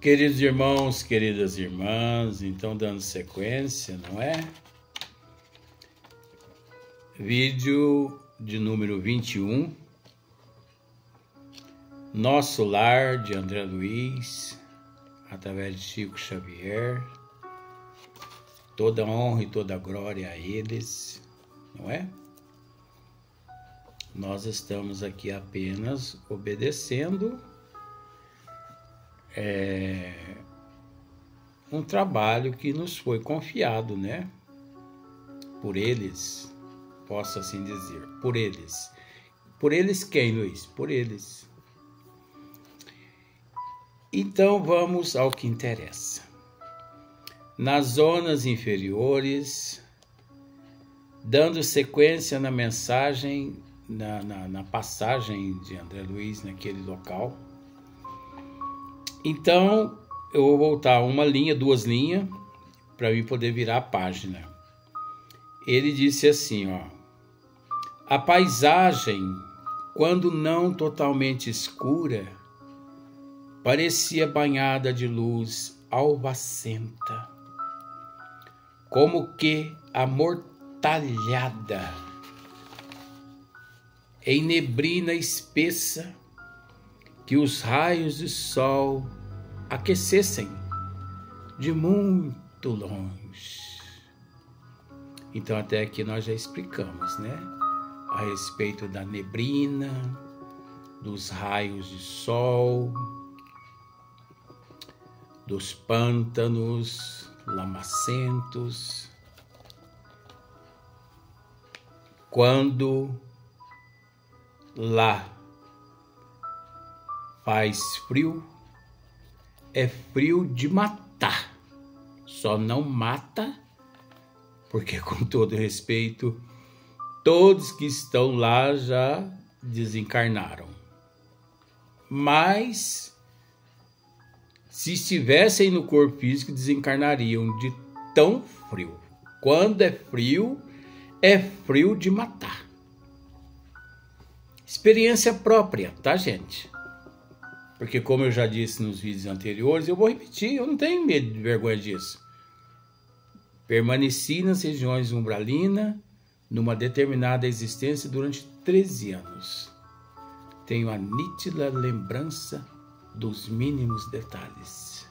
Queridos irmãos, queridas irmãs, então dando sequência, não é? Vídeo de número 21, Nosso Lar, de André Luiz, através de Chico Xavier. Toda honra e toda glória a eles, não é? Nós estamos aqui apenas obedecendo um trabalho que nos foi confiado, né? Por eles, posso assim dizer, por eles. Por eles quem, Luiz? Por eles. Então vamos ao que interessa. Nas zonas inferiores, dando sequência na mensagem, na passagem de André Luiz naquele local. Então, eu vou voltar uma linha, duas linhas, para mim poder virar a página. Ele disse assim, ó: a paisagem, quando não totalmente escura, parecia banhada de luz alvacenta, como que amortalhada em neblina espessa, que os raios de sol aquecessem de muito longe. Então até aqui nós já explicamos, né? A respeito da neblina, dos raios de sol, dos pântanos lamacentos. Quando lá faz frio, é frio de matar. Só não mata, porque com todo respeito, todos que estão lá já desencarnaram. Mas, se estivessem no corpo físico, desencarnariam de tão frio. Quando é frio de matar. Experiência própria, tá, gente? Porque como eu já disse nos vídeos anteriores, eu vou repetir, eu não tenho medo de vergonha disso. Permaneci nas regiões umbralinas, numa determinada existência durante 13 anos. Tenho a nítida lembrança dos mínimos detalhes.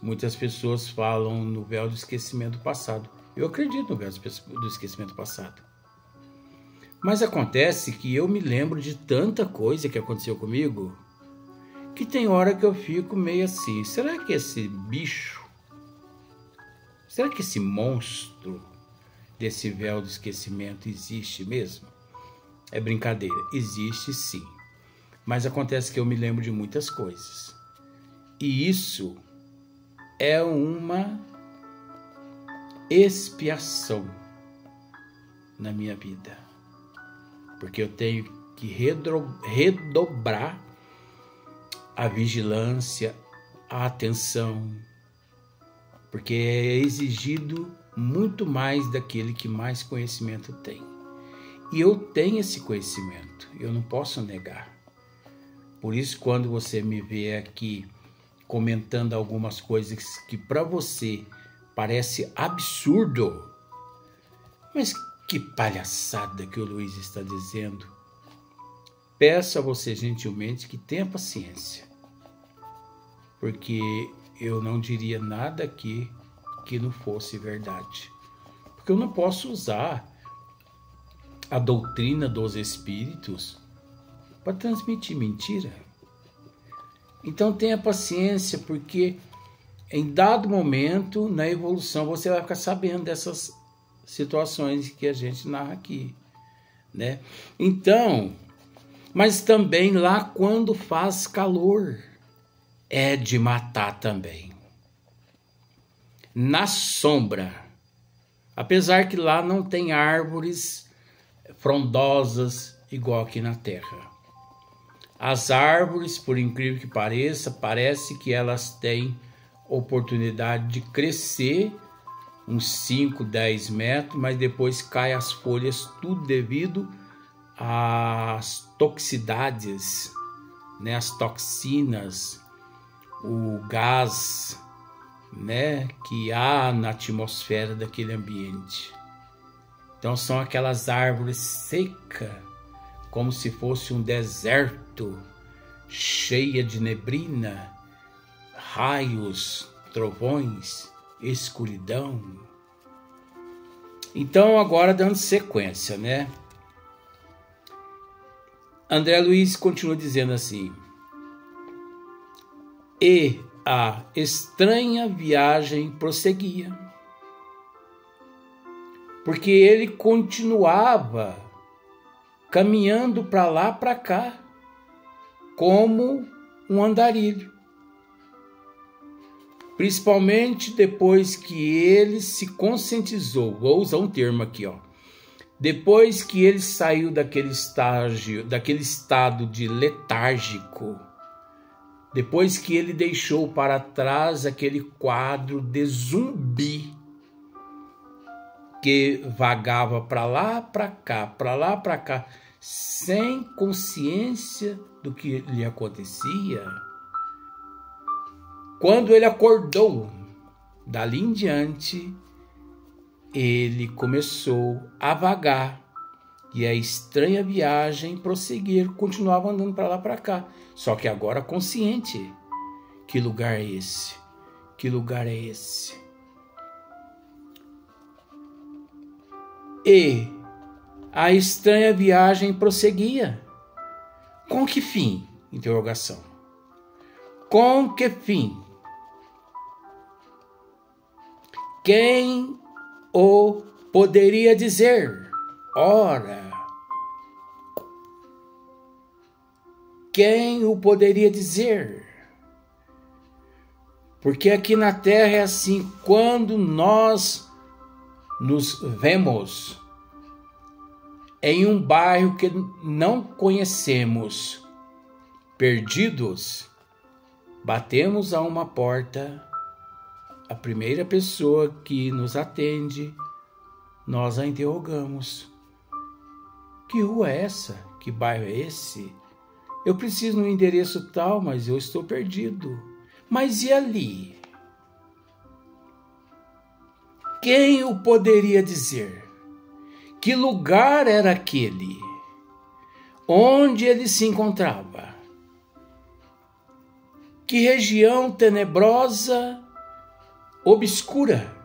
Muitas pessoas falam no véu do esquecimento passado. Eu acredito no véu do esquecimento passado. Mas acontece que eu me lembro de tanta coisa que aconteceu comigo, que tem hora que eu fico meio assim, será que esse bicho, será que esse monstro desse véu do esquecimento existe mesmo? É brincadeira, existe sim. Mas acontece que eu me lembro de muitas coisas. E isso é uma expiação na minha vida. Porque eu tenho que redobrar a vigilância, a atenção, porque é exigido muito mais daquele que mais conhecimento tem. E eu tenho esse conhecimento, eu não posso negar. Por isso, quando você me vê aqui comentando algumas coisas que para você parece absurdo, mas que palhaçada que o Luiz está dizendo, peço a você gentilmente que tenha paciência. Porque eu não diria nada aqui que não fosse verdade. Porque eu não posso usar a doutrina dos espíritos para transmitir mentira. Então tenha paciência, porque em dado momento, na evolução, você vai ficar sabendo dessas situações que a gente narra aqui, né? Então, mas também lá quando faz calor, é de matar também. Na sombra, apesar que lá não tem árvores frondosas igual aqui na terra. As árvores, por incrível que pareça, parece que elas têm oportunidade de crescer uns 5, 10 metros, mas depois cai as folhas, tudo devido às toxicidades, né, as toxinas, o gás, né, que há na atmosfera daquele ambiente. Então são aquelas árvores secas, como se fosse um deserto, cheia de neblina, raios, trovões, escuridão. Então agora dando sequência, né? André Luiz continua dizendo assim: e a estranha viagem prosseguia, porque ele continuava caminhando para lá, para cá, como um andarilho. Principalmente depois que ele se conscientizou, vou usar um termo aqui, ó. Depois que ele saiu daquele estado de letárgico, depois que ele deixou para trás aquele quadro de zumbi que vagava para lá, para cá, sem consciência do que lhe acontecia. Quando ele acordou, dali em diante, ele começou a vagar e a estranha viagem prosseguir, continuava andando para lá, para cá, só que agora consciente. Que lugar é esse? Que lugar é esse? E a estranha viagem prosseguia. Com que fim? Interrogação. Com que fim? Quem o poderia dizer? Ora, quem o poderia dizer? Porque aqui na Terra é assim, quando nós nos vemos em um bairro que não conhecemos, perdidos, batemos a uma porta, a primeira pessoa que nos atende, nós a interrogamos. Que rua é essa? Que bairro é esse? Eu preciso de um endereço tal, mas eu estou perdido. Mas e ali? Quem o poderia dizer? Que lugar era aquele? Onde ele se encontrava? Que região tenebrosa, obscura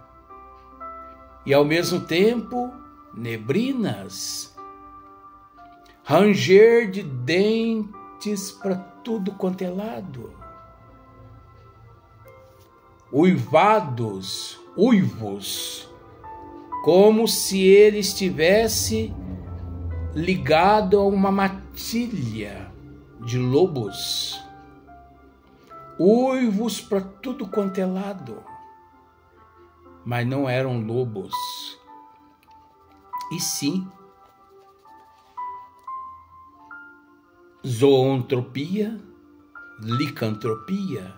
e ao mesmo tempo neblinas, ranger de dentes para tudo quanto é lado, uivos, como se ele estivesse ligado a uma matilha de lobos, uivos para tudo quanto é lado. Mas não eram lobos, e sim zoantropia, licantropia,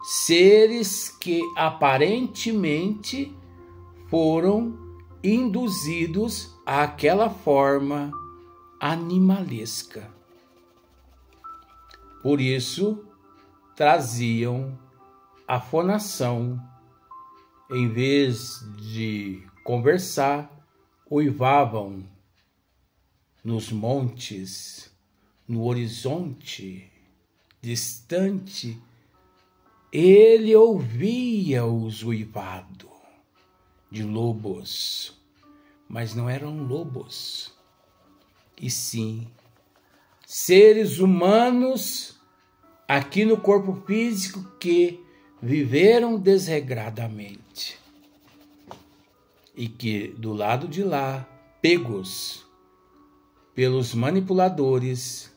seres que aparentemente foram induzidos àquela forma animalesca. Por isso, traziam a fonação. Em vez de conversar, uivavam nos montes, no horizonte distante. Ele ouvia os uivados de lobos, mas não eram lobos, e sim seres humanos aqui no corpo físico que viveram desregradamente e que do lado de lá, pegos pelos manipuladores,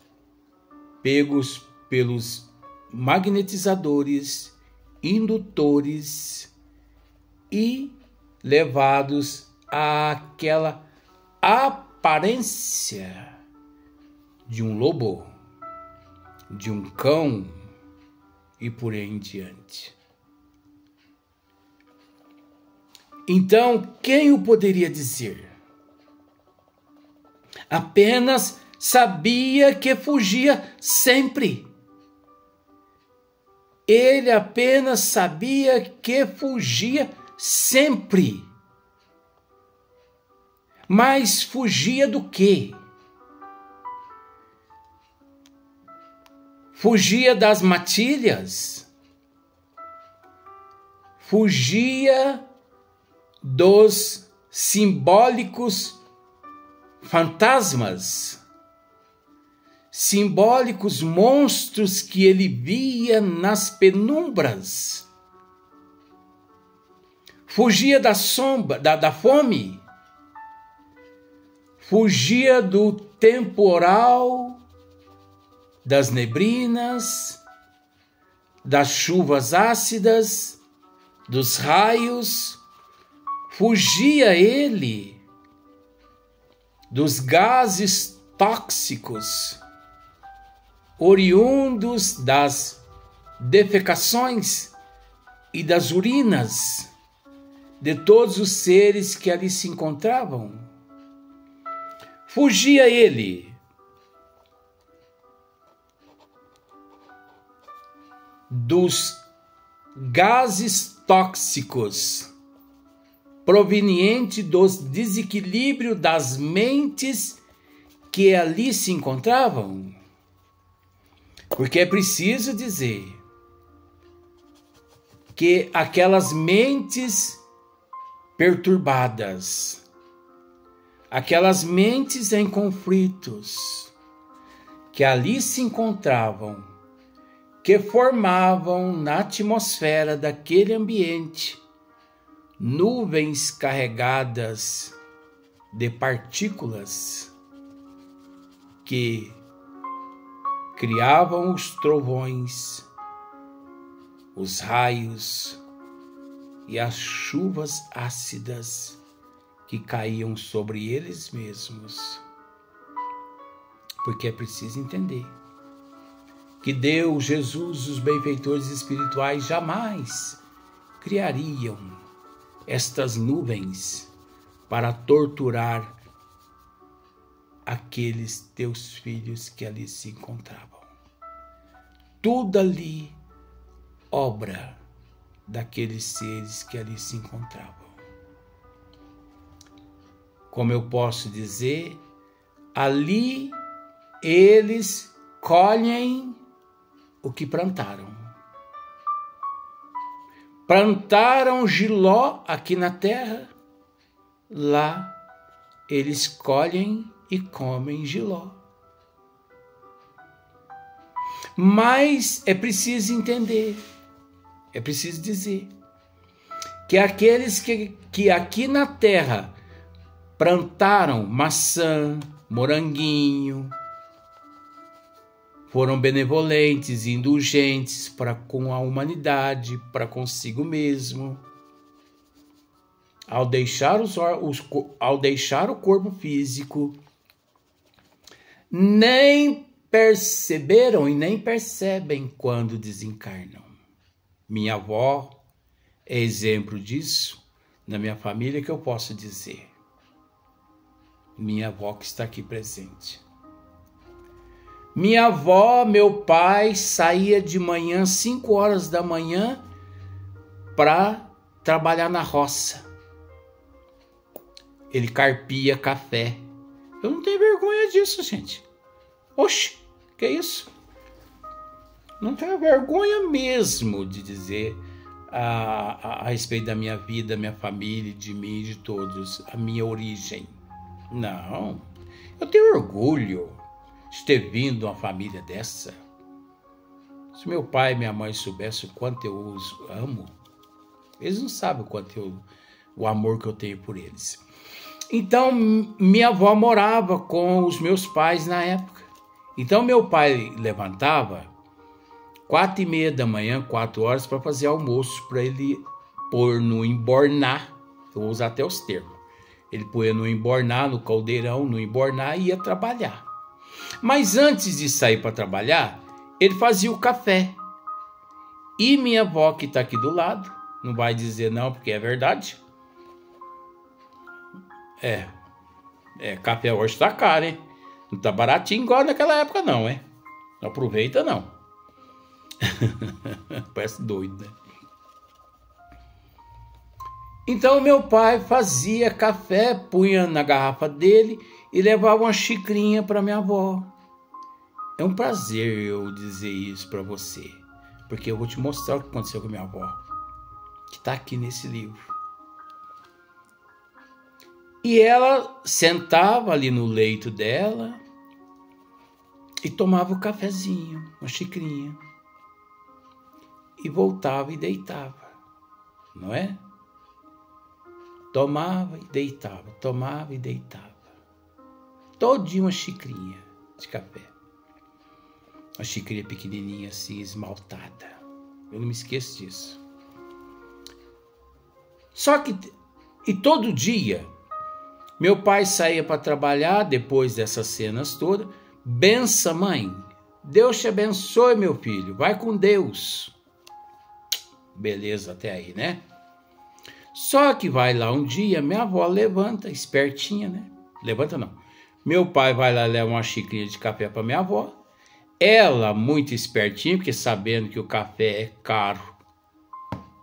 pegos pelos magnetizadores, indutores e levados àquela aparência de um lobo, de um cão e por aí em diante. Então, quem o poderia dizer? Apenas sabia que fugia sempre. Ele apenas sabia que fugia sempre. Mas fugia do quê? Fugia das matilhas? Fugia dos simbólicos fantasmas? Simbólicos monstros que ele via nas penumbras? Fugia da sombra, da fome? Fugia do temporal, das neblinas, das chuvas ácidas, dos raios? Fugia ele dos gases tóxicos oriundos das defecações e das urinas de todos os seres que ali se encontravam? Fugia ele dos gases tóxicos provenientes dos desequilíbrios das mentes que ali se encontravam? Porque é preciso dizer que aquelas mentes perturbadas, aquelas mentes em conflitos que ali se encontravam, que formavam na atmosfera daquele ambiente nuvens carregadas de partículas que criavam os trovões, os raios e as chuvas ácidas que caíam sobre eles mesmos. Porque é preciso entender que Deus, Jesus, os benfeitores espirituais jamais criariam estas nuvens para torturar aqueles teus filhos que ali se encontravam. Tudo ali obra daqueles seres que ali se encontravam. Como eu posso dizer, ali eles colhem o que plantaram. Plantaram jiló aqui na terra, lá eles colhem e comem jiló. Mas é preciso entender, é preciso dizer, que aqueles que aqui na terra plantaram maçã, moranguinho, foram benevolentes e indulgentes para com a humanidade, para consigo mesmo. Ao deixar o corpo físico, nem perceberam e nem percebem quando desencarnam. Minha avó é exemplo disso na minha família, que eu posso dizer. Minha avó que está aqui presente. Minha avó, meu pai, saía de manhã, 5 horas da manhã, para trabalhar na roça. Ele carpia café. Eu não tenho vergonha disso, gente. Oxe, que isso? Não tenho vergonha mesmo de dizer a respeito da minha vida, minha família, de mim, de todos, a minha origem. Não, eu tenho orgulho de ter vindo uma família dessa. Se meu pai e minha mãe soubessem o quanto eu os amo, eles não sabem o amor que eu tenho por eles. Então, minha avó morava com os meus pais na época. Então, meu pai levantava 4:30 da manhã, 4 horas, para fazer almoço, para ele pôr no embornar. Eu vou usar até os termos. Ele põe no embornar, no caldeirão, no embornar, e ia trabalhar. Mas antes de sair para trabalhar, ele fazia o café. E minha avó, que está aqui do lado, não vai dizer não, porque é verdade. Café hoje está caro, hein? Não está baratinho igual naquela época não, hein? Não aproveita não. Parece doido, né? Então meu pai fazia café, punha na garrafa dele e levava uma xicrinha para minha avó. É um prazer eu dizer isso para você, porque eu vou te mostrar o que aconteceu com minha avó, que está aqui nesse livro. E ela sentava ali no leito dela e tomava o cafezinho, uma xicrinha, e voltava e deitava, não é? Tomava e deitava, tomava e deitava. Todo dia uma xicrinha de café. Uma xicrinha pequenininha assim, esmaltada. Eu não me esqueço disso. Só que, e todo dia, meu pai saía para trabalhar, depois dessas cenas todas. Benção, mãe. Deus te abençoe, meu filho. Vai com Deus. Beleza até aí, né? Só que vai lá um dia, minha avó levanta, espertinha, né? Levanta não. Meu pai vai lá levar uma xicrinha de café para minha avó. Ela, muito espertinha, porque sabendo que o café é caro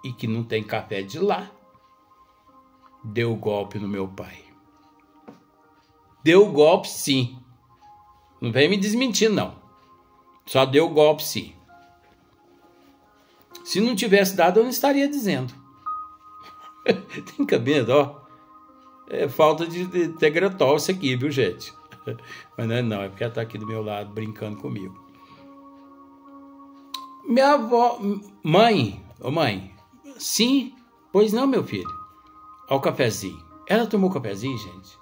e que não tem café de lá, deu golpe no meu pai. Deu golpe, sim. Não vem me desmentir, não. Só deu golpe, sim. Se não tivesse dado, eu não estaria dizendo. Tem cabelo, ó. É falta de tegretol isso aqui, viu, gente? Mas não, é porque ela tá aqui do meu lado brincando comigo. Minha avó... Mãe, sim, pois não, meu filho. Olha o cafezinho. Ela tomou cafezinho, gente.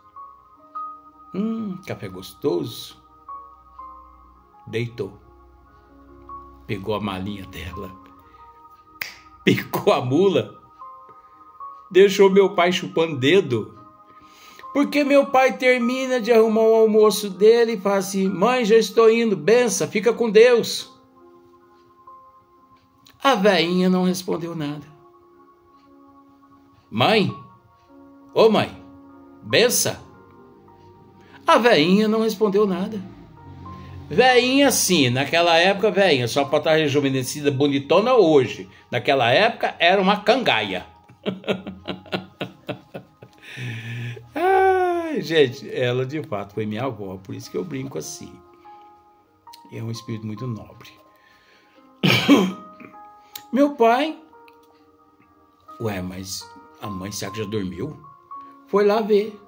Café gostoso. Deitou. Pegou a malinha dela. Picou a mula. Deixou meu pai chupando dedo. Porque meu pai termina de arrumar o almoço dele e fala assim: mãe, já estou indo, benção, fica com Deus. A velhinha não respondeu nada. Mãe, ô mãe, benção. A velhinha não respondeu nada. Velhinha sim, naquela época velhinha, só para estar rejuvenescida, bonitona hoje. Naquela época era uma cangaia. Ai, gente, ela de fato foi minha avó, por isso que eu brinco assim. É um espírito muito nobre. Meu pai, mas a mãe, será que já dormiu? Foi lá ver.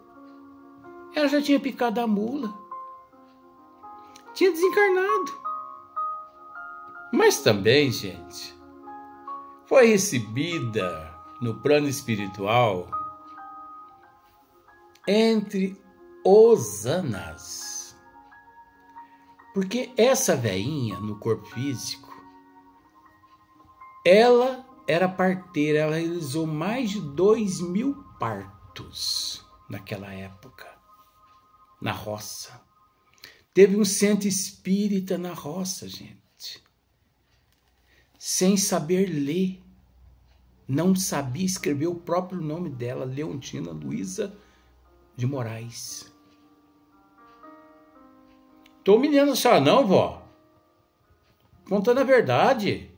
Ela já tinha picado a mula. Tinha desencarnado. Mas também, gente, foi recebida no plano espiritual entre hosanas. Porque essa veinha no corpo físico, ela era parteira, ela realizou mais de 2.000 partos naquela época, na roça. Teve um centro espírita na roça, gente, sem saber ler. Não sabia escrever o próprio nome dela, Leontina Luiza de Moraes. Tô humilhando a senhora não, vó? Contando a verdade.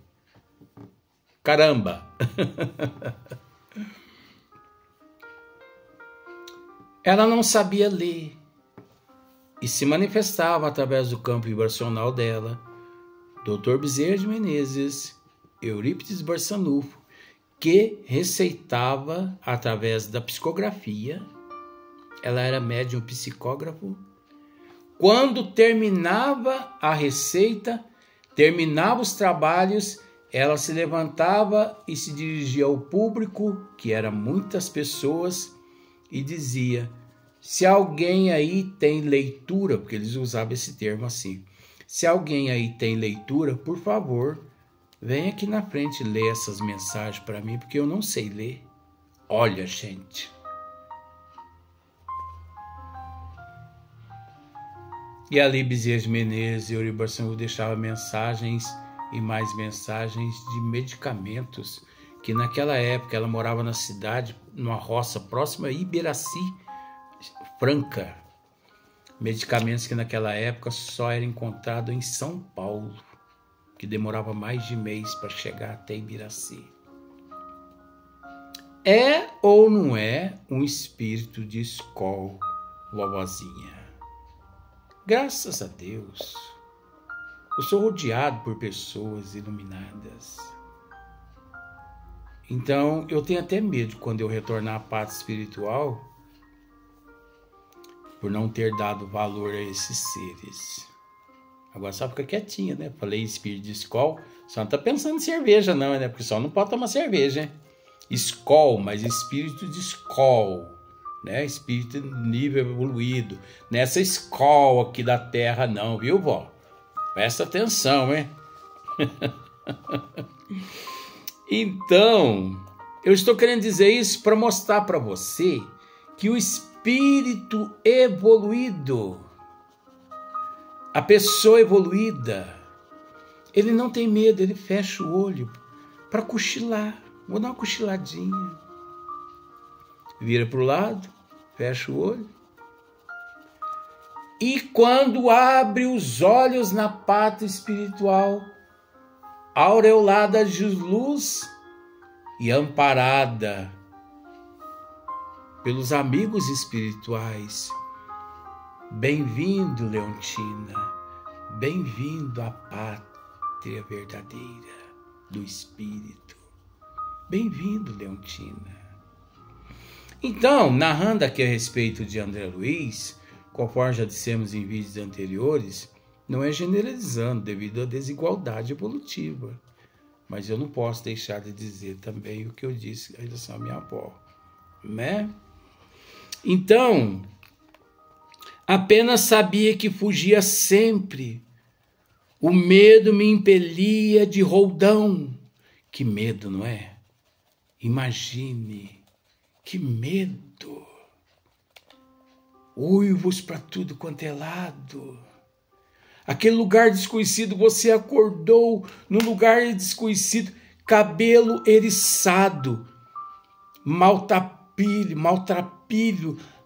Caramba. Ela não sabia ler e se manifestava através do campo vibracional dela. Dr. Bezerra de Menezes, Eurípides Barçanufo, que receitava através da psicografia. Ela era médium psicógrafo. Quando terminava a receita, terminava os trabalhos, ela se levantava e se dirigia ao público, que eram muitas pessoas, e dizia: se alguém aí tem leitura, porque eles usavam esse termo assim, se alguém aí tem leitura, por favor, vem aqui na frente ler essas mensagens para mim, porque eu não sei ler. Olha, gente. E ali Bezerra de Menezes e Eurípides Barçanufo deixavam mensagens e mais mensagens de medicamentos, que naquela época ela morava na cidade, numa roça próxima a Iberaci, Franca. Medicamentos que naquela época só eram encontrados em São Paulo. que demorava mais de mês para chegar até Ibiraci. É ou não é um espírito de escola, vovozinha? Graças a Deus, eu sou rodeado por pessoas iluminadas. Então, eu tenho até medo quando eu retornar à pátria espiritual, por não ter dado valor a esses seres. Agora só fica quietinha, né? Falei espírito de Skol, só não tá pensando em cerveja não, né? Porque só não pode tomar cerveja, né? Skol, mas espírito de Skol, né? Espírito nível evoluído. Nessa Skol aqui da Terra não, viu, vó? Presta atenção, hein? Então, eu estou querendo dizer isso para mostrar para você que o espírito evoluído, a pessoa evoluída, ele não tem medo, ele fecha o olho para cochilar. Vou dar uma cochiladinha. Vira para o lado, fecha o olho. E quando abre os olhos na pátria espiritual, aureolada de luz e amparada pelos amigos espirituais. Bem-vindo, Leontina, bem-vindo à pátria verdadeira do Espírito. Bem-vindo, Leontina. Então, narrando aqui a respeito de André Luiz, conforme já dissemos em vídeos anteriores, não é generalizando devido à desigualdade evolutiva. Mas eu não posso deixar de dizer também o que eu disse em relação à minha avó, né? Então, apenas sabia que fugia sempre. O medo me impelia de roldão. Que medo, não é? Imagine, que medo. Uivos para tudo quanto é lado. Aquele lugar desconhecido, você acordou no lugar desconhecido, cabelo eriçado, maltrapilho,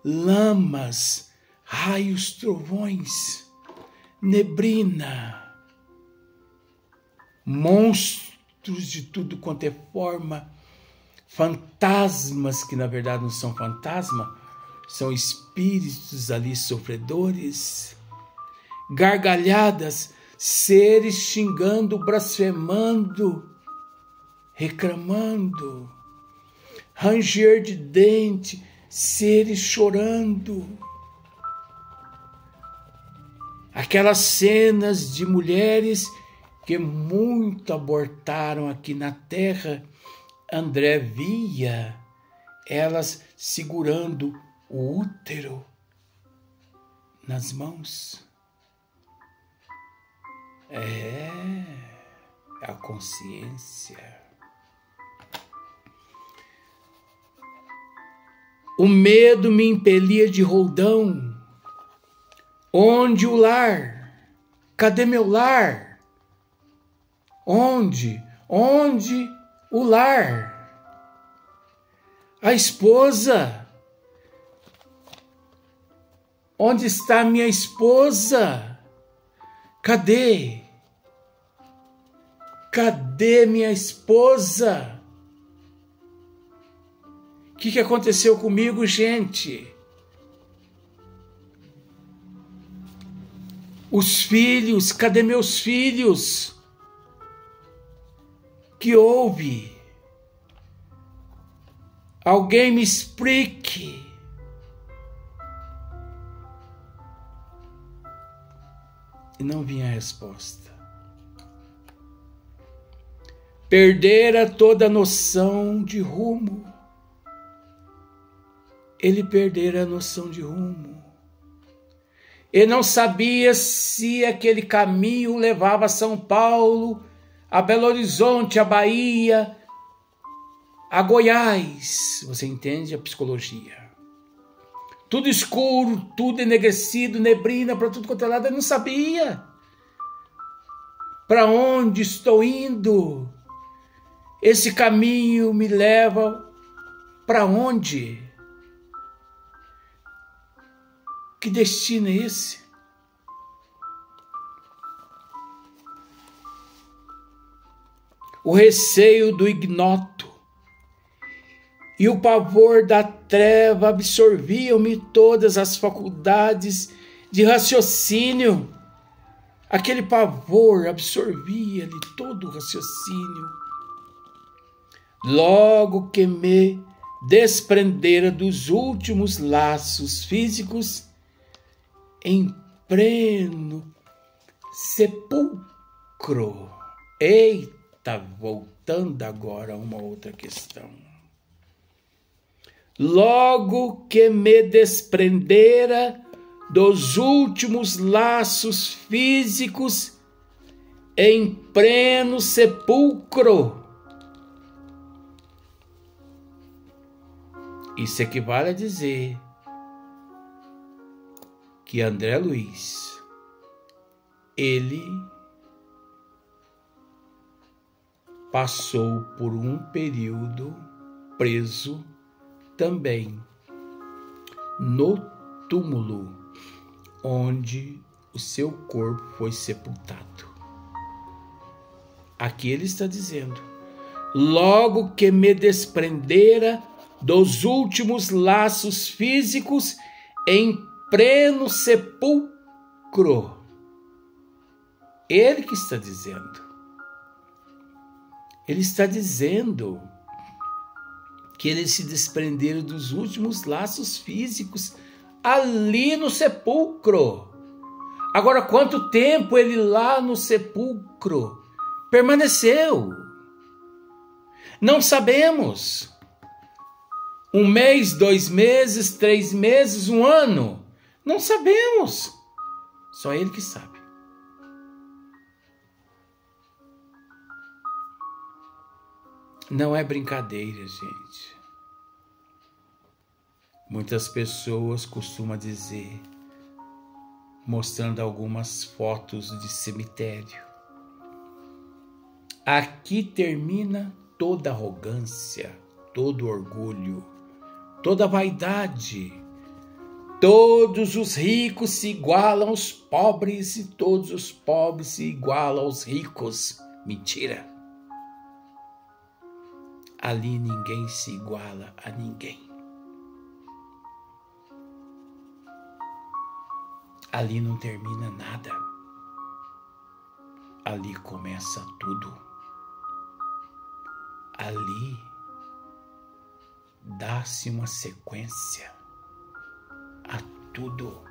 lamas, raios, trovões, neblina, monstros de tudo quanto é forma, fantasmas que na verdade não são fantasmas, são espíritos ali sofredores, gargalhadas, seres xingando, blasfemando, reclamando, ranger de dente, seres chorando. Aquelas cenas de mulheres que muito abortaram aqui na Terra, André via elas segurando o útero nas mãos. É a consciência. O medo me impelia de roldão. Onde o lar? Cadê meu lar? Onde o lar? A esposa? Onde está minha esposa? Cadê? Cadê minha esposa? O que aconteceu comigo, gente? Os filhos, cadê meus filhos? Que houve? Alguém me explique. E não vinha a resposta. Perdera toda a noção de rumo. Ele perdera a noção de rumo. Ele não sabia se aquele caminho levava a São Paulo, a Belo Horizonte, a Bahia, a Goiás. Você entende a psicologia? Tudo escuro, tudo enegrecido, neblina para tudo quanto é lado. Eu não sabia para onde estou indo. Esse caminho me leva para onde? Que destino é esse? o receio do ignoto e o pavor da treva absorviam-me todas as faculdades de raciocínio. Aquele pavor absorvia-lhe todo o raciocínio. Logo que me desprendera dos últimos laços físicos, em pleno sepulcro. Eita, voltando agora a uma outra questão. Logo que me desprendera dos últimos laços físicos, em pleno sepulcro. Isso equivale a dizer que André Luiz, ele passou por um período preso também no túmulo onde o seu corpo foi sepultado. Aqui ele está dizendo: logo que me desprendera dos últimos laços físicos, em pleno sepulcro. Ele que está dizendo. Ele está dizendo que eles se desprenderam dos últimos laços físicos ali no sepulcro. Agora, quanto tempo ele lá no sepulcro permaneceu? Não sabemos. 1 mês, 2 meses, 3 meses, 1 ano? Não sabemos. Só ele que sabe. Não é brincadeira, gente. Muitas pessoas costumam dizer, mostrando algumas fotos de cemitério: aqui termina toda arrogância, todo orgulho, toda vaidade. Todos os ricos se igualam aos pobres e todos os pobres se igualam aos ricos. Mentira. Ali ninguém se iguala a ninguém. Ali não termina nada. Ali começa tudo. Ali dá-se uma sequência a tudo.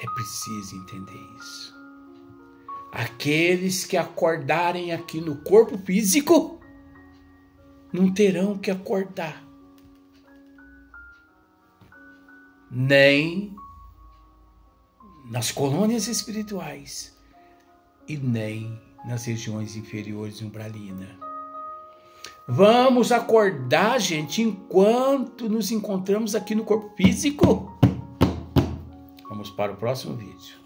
É preciso entender isso. Aqueles que acordarem aqui no corpo físico não terão que acordar, nem nas colônias espirituais e nem nas regiões inferiores umbralinas. Vamos acordar, gente, enquanto nos encontramos aqui no corpo físico. Vamos para o próximo vídeo.